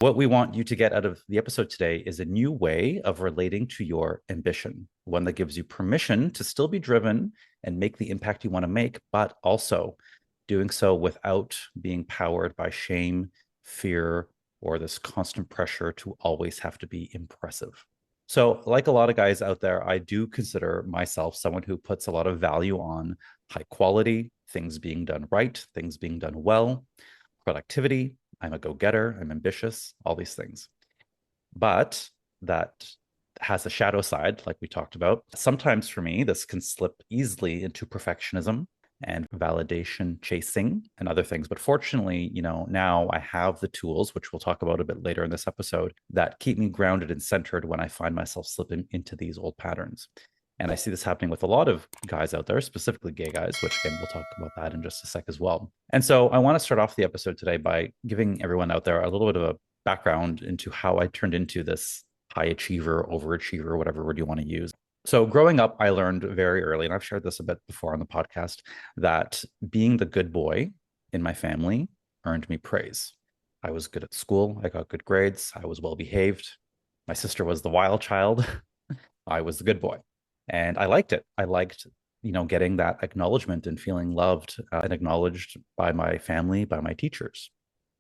What we want you to get out of the episode today is a new way of relating to your ambition, one that gives you permission to still be driven and make the impact you want to make, but also doing so without being powered by shame, fear, or this constant pressure to always have to be impressive. So, like a lot of guys out there, I do consider myself someone who puts a lot of value on high quality, things being done right, things being done well, productivity. I'm a go-getter, I'm ambitious, all these things. But that has a shadow side, like we talked about. Sometimes for me, this can slip easily into perfectionism and validation chasing and other things. But fortunately, now I have the tools, which we'll talk about a bit later in this episode, that keep me grounded and centered when I find myself slipping into these old patterns. And I see this happening with a lot of guys out there, specifically gay guys, which again, we'll talk about that in just a sec as well. And so I want to start off the episode today by giving everyone out there a little bit of a background into how I turned into this high achiever, overachiever, whatever word you want to use. So growing up, I learned very early, and I've shared this a bit before on the podcast, that being the good boy in my family earned me praise. I was good at school. I got good grades. I was well behaved. My sister was the wild child. I was the good boy. And I liked it. I liked, getting that acknowledgement and feeling loved and acknowledged by my family, by my teachers.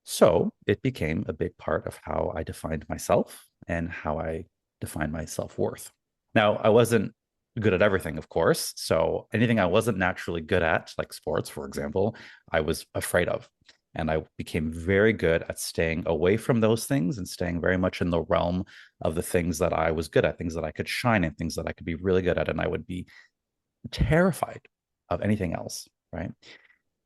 So it became a big part of how I defined myself and how I defined my self-worth. Now, I wasn't good at everything, of course. So anything I wasn't naturally good at, like sports, for example, I was afraid of. And I became very good at staying away from those things and staying very much in the realm of the things that I was good at, things that I could shine in, things that I could be really good at. And I would be terrified of anything else, right?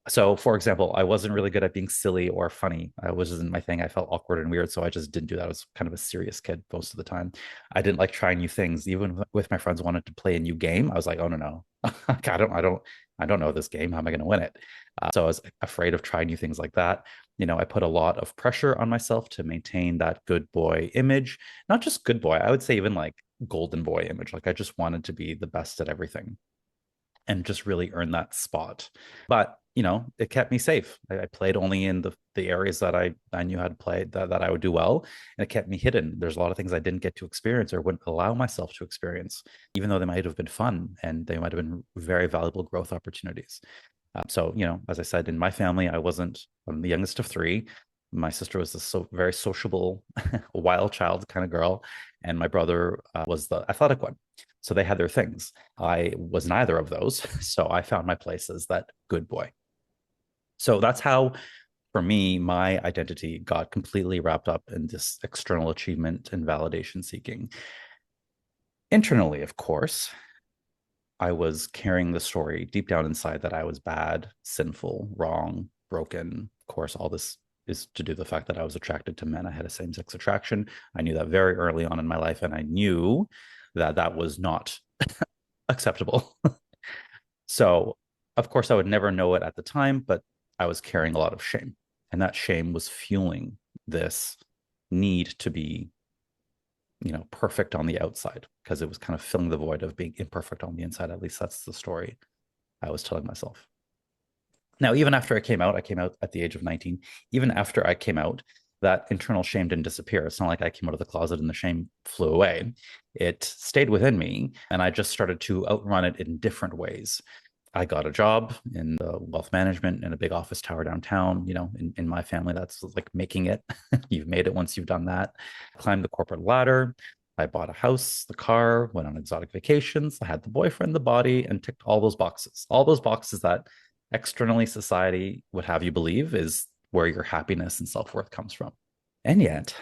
So, for example, I wasn't really good at being silly or funny. I wasn't my thing. I felt awkward and weird, so I just didn't do that. I was kind of a serious kid most of the time. I didn't like trying new things. Even with my friends wanted to play a new game, I was like, oh no. I don't know this game. How am I going to win it? So I was afraid of trying new things like that. I put a lot of pressure on myself to maintain that good boy image, not just good boy. I would say even like golden boy image. Like I just wanted to be the best at everything and just really earn that spot. But it kept me safe. I played only in the areas that I knew how to play, that I would do well, and it kept me hidden. There's a lot of things I didn't get to experience or wouldn't allow myself to experience, even though they might have been fun and they might have been very valuable growth opportunities. So, as I said, in my family, I'm the youngest of three. My sister was a very sociable, wild child kind of girl, and my brother was the athletic one. So they had their things. I was neither of those. So I found my place as that good boy. So that's how, for me, my identity got completely wrapped up in this external achievement and validation seeking. Internally, of course, I was carrying the story deep down inside that I was bad, sinful, wrong, broken. Of course, all this is to do with the fact that I was attracted to men. I had a same-sex attraction. I knew that very early on in my life, and I knew that that was not acceptable. So, of course, I would never know it at the time, but I was carrying a lot of shame. And that shame was fueling this need to be, perfect on the outside, because it was kind of filling the void of being imperfect on the inside. At least that's the story I was telling myself. Now, even after I came out at the age of 19. Even after I came out, that internal shame didn't disappear. It's not like I came out of the closet and the shame flew away. It stayed within me, and I just started to outrun it in different ways. I got a job in the wealth management in a big office tower downtown. In my family, that's like making it. You've made it once you've done that. Climbed the corporate ladder. I bought a house, the car, went on exotic vacations. I had the boyfriend, the body, and ticked all those boxes. All those boxes that externally society would have you believe is where your happiness and self-worth comes from. And yet,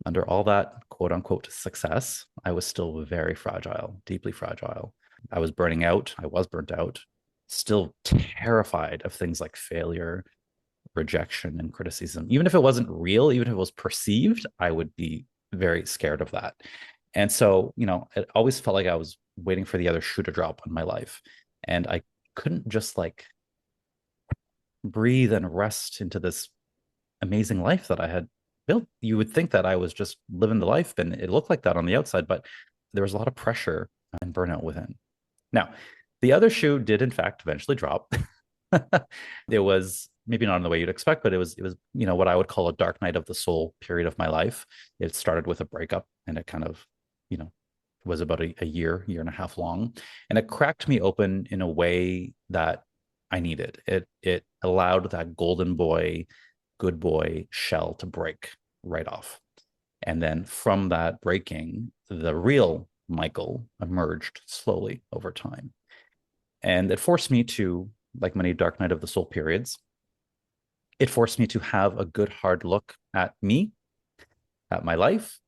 under all that quote unquote success, I was still very fragile, deeply fragile. I was burning out. I was burnt out, still terrified of things like failure, rejection, and criticism. Even if it wasn't real, even if it was perceived, I would be very scared of that. And so, it always felt like I was waiting for the other shoe to drop in my life. And I couldn't just like breathe and rest into this amazing life that I had built. You would think that I was just living the life, and it looked like that on the outside, but there was a lot of pressure and burnout within. Now, the other shoe did in fact eventually drop. It was maybe not in the way you'd expect, but it was, what I would call a dark night of the soul period of my life. It started with a breakup, and it kind of, you know, was about a year and a half long. And it cracked me open in a way that I needed. It allowed that golden boy, good boy shell to break right off. And then from that breaking, the real Michael emerged slowly over time. And it forced me to, like many dark night of the soul periods, it forced me to have a good hard look at me, at my life,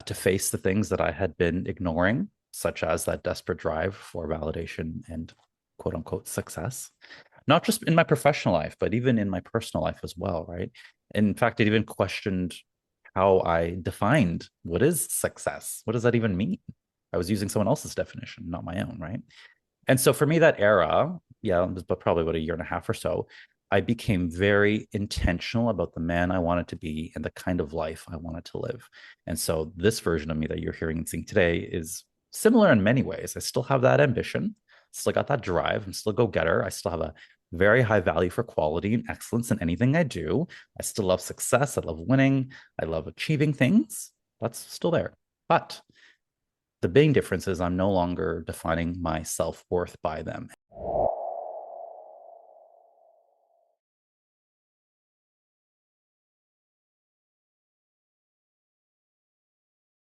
to face the things that I had been ignoring, such as that desperate drive for validation and quote unquote success, not just in my professional life, but even in my personal life as well, right? In fact, it even questioned how I defined what is success. What does that even mean? I was using someone else's definition, not my own, right? And so for me, that era, yeah, it was probably about a year and a half or so, I became very intentional about the man I wanted to be and the kind of life I wanted to live. And so this version of me that you're hearing and seeing today is similar in many ways. I still have that ambition, still got that drive. I'm still a go-getter. I still have a very high value for quality and excellence in anything I do. I still love success. I love winning. I love achieving things. That's still there. But the big difference is I'm no longer defining my self-worth by them.